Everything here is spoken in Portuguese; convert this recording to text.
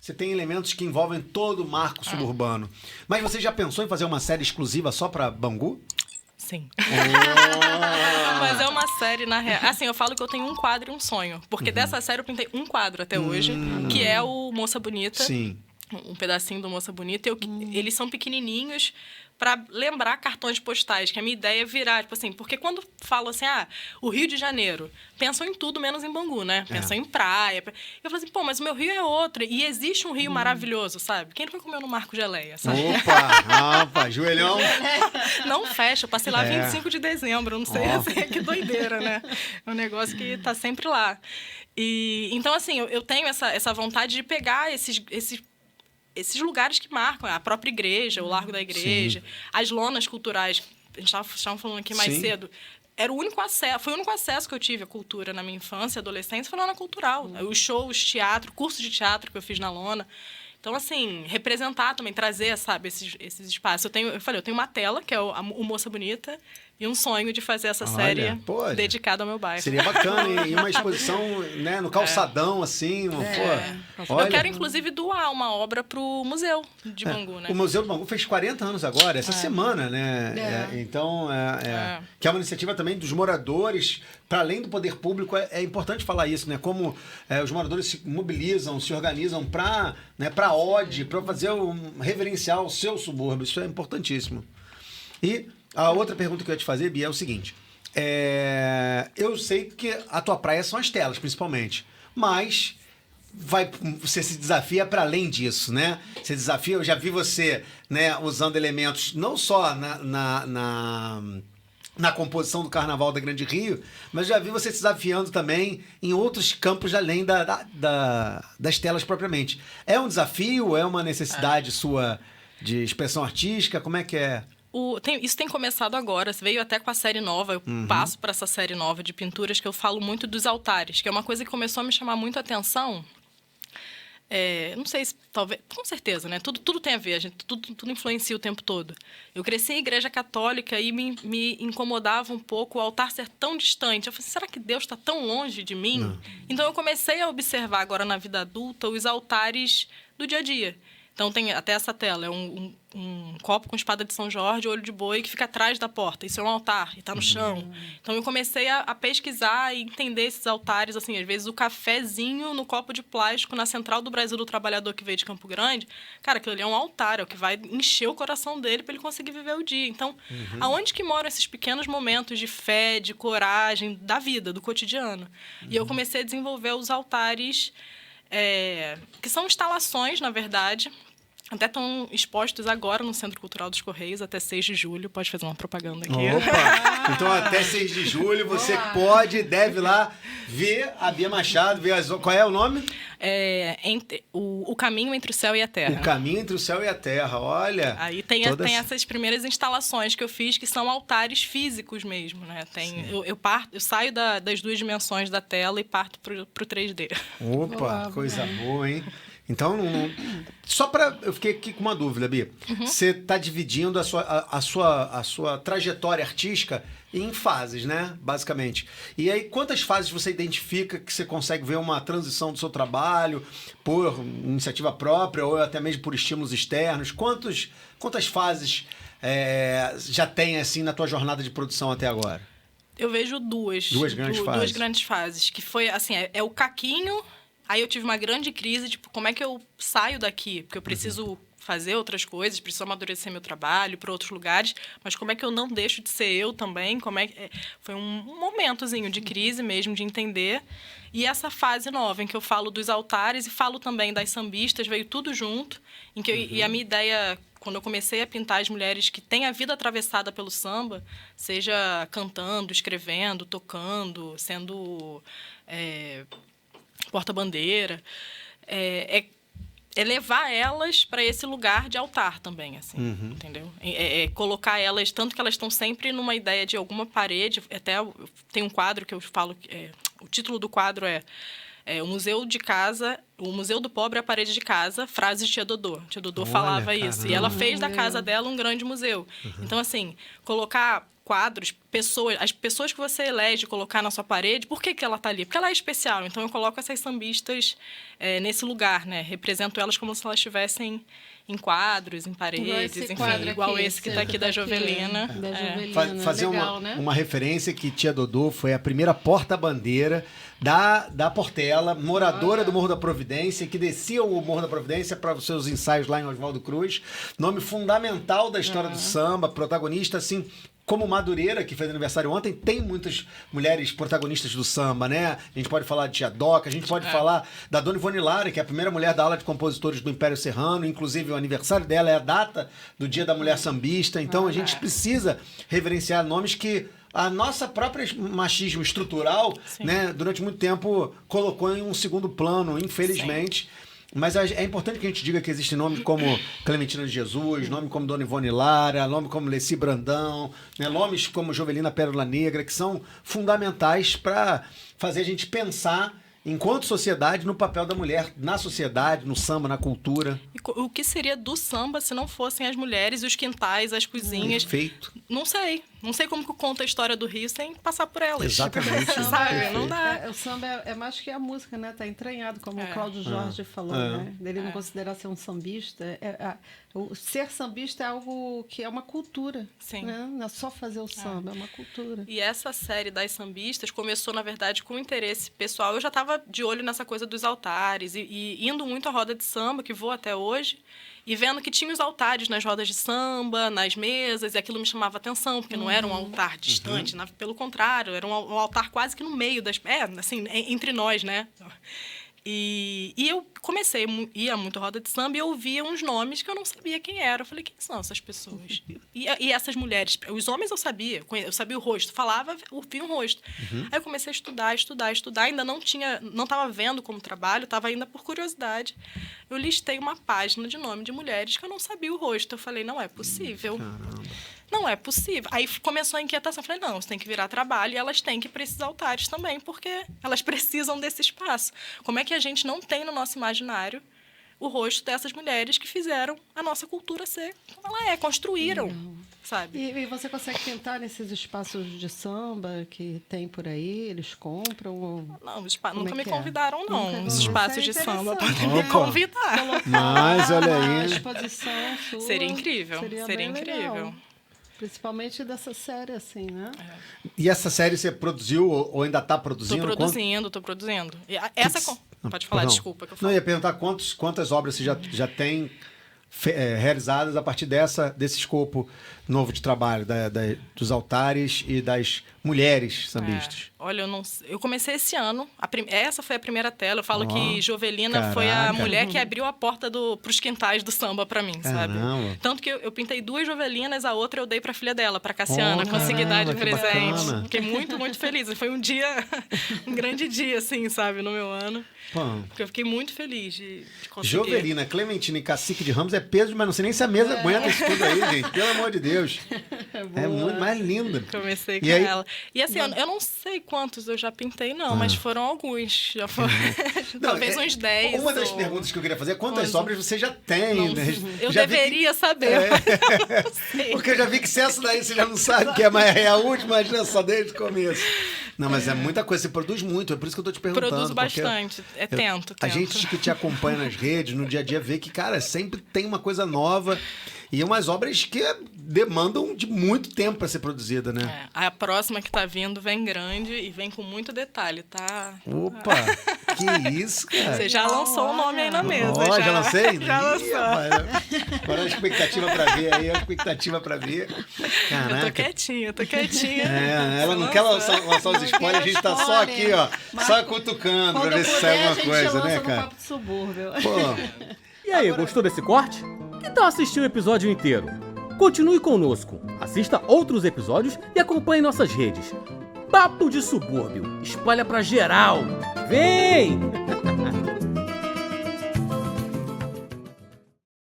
você tem elementos que envolvem todo o marco suburbano. Mas você já pensou em fazer uma série exclusiva só para Bangu? Sim. Mas é uma série, na real... Assim, eu falo que eu tenho um quadro e um sonho. Porque dessa série eu pintei um quadro até hoje, que é o Moça Bonita. Sim. Um pedacinho do Moça Bonita. Eles são pequenininhos para lembrar cartões postais, que a minha ideia é virar, tipo assim, porque quando falam assim, o Rio de Janeiro, pensam em tudo menos em Bangu, né? Pensam em praia. Eu falo assim, pô, mas o meu Rio é outro. E existe um rio maravilhoso, sabe? Quem nunca comeu no Marco Geleia, sabe? Opa, joelhão. Não fecha, eu passei lá 25 de dezembro, não sei assim, que doideira, né? É um negócio que tá sempre lá. E, então, assim, eu tenho essa vontade de pegar esses lugares que marcam, a própria igreja, o Largo da Igreja, as lonas culturais, a gente estava falando aqui mais cedo, era o único acesso, foi o único acesso que eu tive à cultura na minha infância, adolescência, foi lona cultural. Os shows, teatro, curso de teatro que eu fiz na lona. Então, assim, representar também, trazer, sabe, esses espaços. Eu tenho uma tela, que é o Moça Bonita, e um sonho de fazer essa série dedicada ao meu bairro. Seria bacana, e uma exposição, né, no calçadão, assim. Eu quero, inclusive, doar uma obra para o Museu de Bangu, né? O Museu do Bangu fez 40 anos agora, essa semana, né? Então, que é uma iniciativa também dos moradores, para além do poder público, é importante falar isso, né? Como os moradores se mobilizam, se organizam para ode, para fazer reverenciar o seu subúrbio. Isso é importantíssimo. E a outra pergunta que eu ia te fazer, Bia, é o seguinte. Eu sei que a tua praia são as telas, principalmente. Mas você se desafia para além disso, né? Você desafia, eu já vi você, né, usando elementos não só na composição do Carnaval da Grande Rio, mas já vi você se desafiando também em outros campos além das telas propriamente. É um desafio? É uma necessidade sua de expressão artística? Como é que é? Isso tem começado agora, veio até com a série nova, eu passo para essa série nova de pinturas que eu falo muito dos altares, que é uma coisa que começou a me chamar muito a atenção. Não sei se, talvez, com certeza, né? Tudo tem a ver, tudo influencia o tempo todo. Eu cresci em igreja católica e me incomodava um pouco o altar ser tão distante. Eu falei, será que Deus está tão longe de mim? Então eu comecei a observar agora na vida adulta os altares do dia a dia. Então tem até essa tela, é um copo com espada de São Jorge, olho de boi, que fica atrás da porta. Isso é um altar, e está no chão. Então eu comecei a pesquisar e entender esses altares, assim, às vezes o cafezinho no copo de plástico na Central do Brasil do Trabalhador que veio de Campo Grande, cara, aquilo ali é um altar, é o que vai encher o coração dele para ele conseguir viver o dia. Então, aonde que moram esses pequenos momentos de fé, de coragem, da vida, do cotidiano? E eu comecei a desenvolver os altares, que são instalações, na verdade. Até estão expostos agora no Centro Cultural dos Correios, até 6 de julho. Pode fazer uma propaganda aqui. Opa! Então, até 6 de julho, você deve lá ver a Bia Machado, qual é o nome? O Caminho Entre o Céu e a Terra. O Caminho Entre o Céu e a Terra, olha. Aí tem essas primeiras instalações que eu fiz, que são altares físicos mesmo, né? Eu saio das duas dimensões da tela e parto pro 3D. Opa, coisa boa, hein? Então, eu fiquei aqui com uma dúvida, Bia. Você está dividindo a sua trajetória artística em fases, né? Basicamente. E aí, quantas fases você identifica que você consegue ver uma transição do seu trabalho por iniciativa própria ou até mesmo por estímulos externos? Quantas fases já tem, assim, na tua jornada de produção até agora? Eu vejo duas grandes fases. Que foi, assim, o caquinho. Aí eu tive uma grande crise, tipo, como é que eu saio daqui? Porque eu preciso fazer outras coisas, preciso amadurecer meu trabalho para outros lugares, mas como é que eu não deixo de ser eu também? Foi um momentozinho de crise mesmo, de entender. E essa fase nova, em que eu falo dos altares e falo também das sambistas, veio tudo junto. E a minha ideia, quando eu comecei a pintar as mulheres que têm a vida atravessada pelo samba, seja cantando, escrevendo, tocando, sendo... porta-bandeira, é levar elas para esse lugar de altar também, assim, entendeu? Colocar elas, tanto que elas estão sempre numa ideia de alguma parede, até tem um quadro que eu falo, o título do quadro o Museu do Pobre é a Parede de Casa, frases de Tia Dodô. Tia Dodô falava isso. E ela fez da casa dela um grande museu. Então, assim, colocar quadros, as pessoas que você elege colocar na sua parede, por que ela está ali? Porque ela é especial. Então, eu coloco essas sambistas nesse lugar, né? Represento elas como se elas estivessem em quadros, em paredes, enfim, igual esse que está aqui da Jovelina. Fazer legal, né? uma referência que tia Dodô foi a primeira porta-bandeira da Portela, moradora do Morro da Providência, que descia o Morro da Providência para os seus ensaios lá em Oswaldo Cruz. Nome fundamental da história do samba, protagonista, assim, como Madureira, que fez aniversário ontem, tem muitas mulheres protagonistas do samba, né? A gente pode falar de Tia Doca, a gente pode falar da Dona Ivone Lara, que é a primeira mulher da ala de compositores do Império Serrano, inclusive o aniversário dela é a data do Dia da Mulher Sambista, então a gente precisa reverenciar nomes que a nossa própria machismo estrutural, né, durante muito tempo colocou em um segundo plano, infelizmente. Sim. Mas é importante que a gente diga que existem nomes como Clementina de Jesus, nome como Dona Ivone Lara, nome como Leci Brandão, né, nomes como Jovelina Pérola Negra, que são fundamentais para fazer a gente pensar, enquanto sociedade, no papel da mulher na sociedade, no samba, na cultura. E o que seria do samba se não fossem as mulheres, os quintais, as cozinhas? Perfeito. Não sei. Não sei como que conta a história do Rio sem passar por elas. Exatamente. Sabe? Não dá. O samba é mais que a música, né? Tá entranhado, como o Cláudio Jorge falou, né? Dele não considerar ser um sambista. O ser sambista é algo que é uma cultura. Sim. Né? Não é só fazer o samba, é uma cultura. E essa série das sambistas começou, na verdade, com interesse pessoal. Eu já estava de olho nessa coisa dos altares e indo muito à roda de samba, que vou até hoje, e vendo que tinha os altares nas rodas de samba, nas mesas, e aquilo me chamava atenção, porque não era um altar distante, pelo contrário, era um altar quase que no meio das... assim, entre nós, né? E eu comecei, ia muito à roda de samba e eu ouvia uns nomes que eu não sabia quem era. Eu falei, quem são essas pessoas? E essas mulheres? Os homens eu sabia o rosto, falava, via um rosto. Aí eu comecei a estudar, ainda não estava vendo como trabalho, estava ainda por curiosidade. Eu listei uma página de nome de mulheres que eu não sabia o rosto. Eu falei, não é possível. Caramba. Não é possível. Aí começou a inquietação. Eu falei, não, isso tem que virar trabalho e elas têm que ir para esses altares também, porque elas precisam desse espaço. Como é que a gente não tem no nosso imaginário o rosto dessas mulheres que fizeram a nossa cultura ser como ela é, construíram, sabe? E você consegue tentar nesses espaços de samba que tem por aí? Eles compram? Não, nunca me convidaram, não. Os espaços de samba podem me Opa. convidar. Mas, olha aí. Exposição sua. Seria incrível. Seria incrível. Legal. Principalmente dessa série, assim, né? E essa série você produziu ou ainda está produzindo? Tô produzindo. E pode falar, desculpa. Que eu não, ia perguntar quantas obras você já tem realizadas a partir desse escopo novo de trabalho, dos altares e das mulheres sambistas. Olha, eu comecei esse ano. Essa foi a primeira tela. Eu falo que Jovelina foi a mulher que abriu a porta pros quintais do samba pra mim, sabe? Tanto que eu pintei 2 Jovelinas, a outra eu dei pra filha dela, pra Cassiana, consegui dar de presente. Bacana. Fiquei muito, muito feliz. Foi um grande dia, assim, sabe, no meu ano. Porque eu fiquei muito feliz de conseguir. Jovelina, Clementina e Cacique de Ramos é peso, mas não sei nem se a mesa aguenta isso tudo aí, gente. Pelo amor de Deus. É muito mais linda. Comecei com ela. E assim, eu não sei quantos eu já pintei, não, mas foram alguns. Já foram talvez uns 10. Uma das perguntas que eu queria fazer é quantas obras você já tem, né? Eu deveria saber. Porque eu já vi que se essa daí você já não sabe que é a última, já só desde o começo. Não, mas é muita coisa, você produz muito, é por isso que eu tô te perguntando. Produzo bastante, tento. A gente que te acompanha nas redes, no dia a dia, vê que, cara, sempre tem uma coisa nova e umas obras que demandam de muito tempo para ser produzida, né? A próxima que tá vindo vem grande e vem com muito detalhe, tá? Opa, que isso, cara. Você já lançou o nome aí na mesa. Já lancei? Já lançou. Agora a expectativa para ver. Caraca. Eu tô quietinha. Ela não quer lançar os spoilers, a gente tá só aqui, ó, só cutucando pra ver se sai alguma coisa, né, cara? Papo de subúrbio. E aí, gostou desse corte? Que tal assistir o episódio inteiro? Continue conosco, assista outros episódios e acompanhe nossas redes. Papo de Subúrbio, espalha pra geral. Vem!